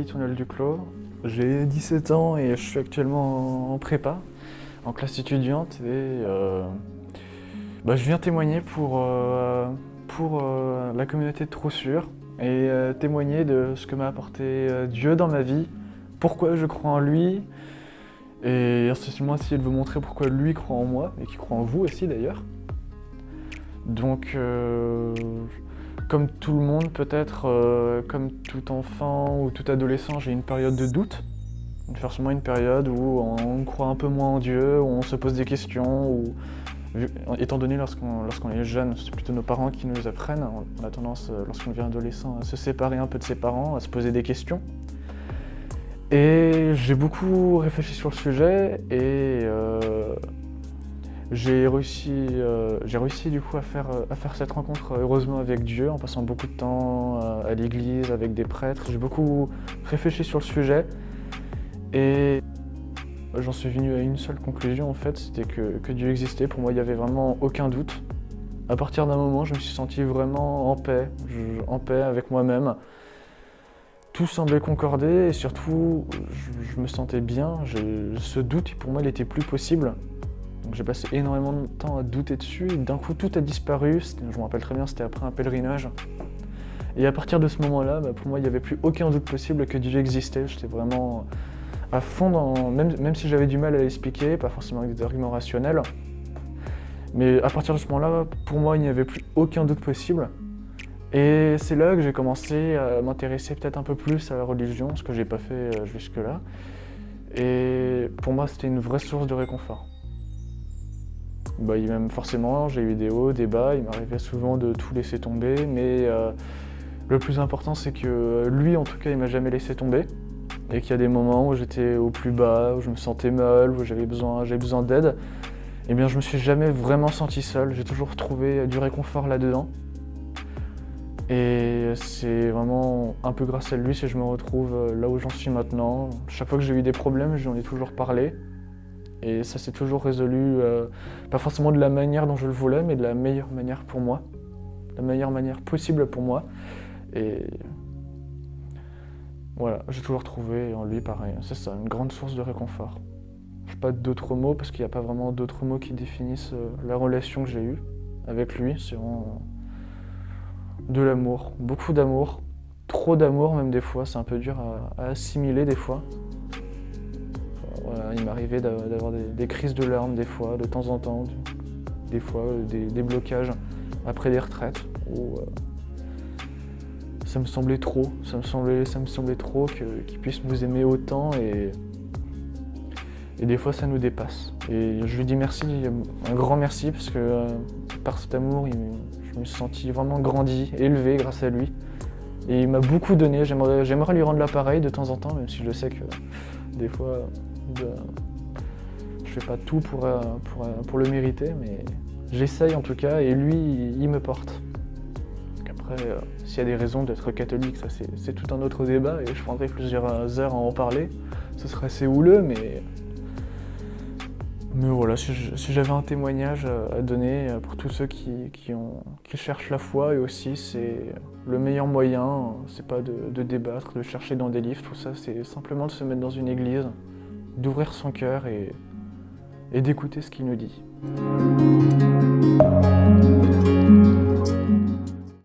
Élie Tournel Duclos. J'ai 17 ans et je suis actuellement en prépa, en classe étudiante et je viens témoigner pour la communauté de Trop Sûr et témoigner de ce que m'a apporté Dieu dans ma vie, pourquoi je crois en lui et essentiellement essayer de vous montrer pourquoi lui croit en moi et qu'il croit en vous aussi d'ailleurs. Donc comme tout le monde peut-être, comme tout enfant ou tout adolescent, j'ai une période de doute. Forcément une période où on croit un peu moins en Dieu, où on se pose des questions, où, étant donné lorsqu'on est jeune, c'est plutôt nos parents qui nous apprennent. On a tendance, lorsqu'on devient adolescent, à se séparer un peu de ses parents, à se poser des questions. Et j'ai beaucoup réfléchi sur le sujet et j'ai réussi du coup à faire cette rencontre heureusement avec Dieu en passant beaucoup de temps à l'église avec des prêtres. J'ai beaucoup réfléchi sur le sujet et j'en suis venu à une seule conclusion en fait, c'était que Dieu existait. Pour moi il n'y avait vraiment aucun doute. À partir d'un moment je me suis senti vraiment en paix avec moi-même. Tout semblait concorder et surtout je me sentais bien. Ce doute pour moi il était plus possible. Donc j'ai passé énormément de temps à douter dessus et d'un coup tout a disparu. Je me rappelle très bien, c'était après un pèlerinage. Et à partir de ce moment-là, pour moi il n'y avait plus aucun doute possible que Dieu existait. J'étais vraiment à fond même si j'avais du mal à l'expliquer, pas forcément avec des arguments rationnels. Mais à partir de ce moment-là, pour moi il n'y avait plus aucun doute possible. Et c'est là que j'ai commencé à m'intéresser peut-être un peu plus à la religion, ce que j'ai pas fait jusque-là. Et pour moi c'était une vraie source de réconfort. Même forcément, j'ai eu des hauts, des bas, il m'arrivait souvent de tout laisser tomber, mais le plus important c'est que lui en tout cas il m'a jamais laissé tomber et qu'il y a des moments où j'étais au plus bas, où je me sentais mal, où j'avais besoin d'aide, et bien je me suis jamais vraiment senti seul, j'ai toujours trouvé du réconfort là-dedans. Et c'est vraiment un peu grâce à lui si je me retrouve là où j'en suis maintenant. Chaque fois que j'ai eu des problèmes, j'en ai toujours parlé. Et ça s'est toujours résolu, pas forcément de la manière dont je le voulais, mais de la meilleure manière pour moi. La meilleure manière possible pour moi. Et voilà, j'ai toujours trouvé en lui pareil. C'est ça, une grande source de réconfort. Je n'ai pas d'autres mots, parce qu'il n'y a pas vraiment d'autres mots qui définissent la relation que j'ai eue avec lui. C'est vraiment de l'amour, beaucoup d'amour. Trop d'amour même des fois, c'est un peu dur à assimiler des fois. Voilà, il m'arrivait d'avoir des crises de larmes des fois, de temps en temps, des fois des blocages après des retraites où ça me semblait trop, qu'il puisse nous aimer autant et des fois ça nous dépasse. Et je lui dis merci, un grand merci parce que par cet amour, je me suis senti vraiment grandi, élevé grâce à lui. Et il m'a beaucoup donné, j'aimerais lui rendre l'appareil de temps en temps, même si je sais que des fois je fais pas tout pour le mériter, mais j'essaye en tout cas et lui il me porte. Donc après, s'il y a des raisons d'être catholique, ça c'est tout un autre débat et je prendrai plusieurs heures à en parler. Ce serait assez houleux, mais voilà, si j'avais un témoignage à donner pour tous ceux qui cherchent la foi, et aussi c'est le meilleur moyen, c'est pas de débattre, de chercher dans des livres, tout ça, c'est simplement de se mettre dans une église, d'ouvrir son cœur et d'écouter ce qu'il nous dit.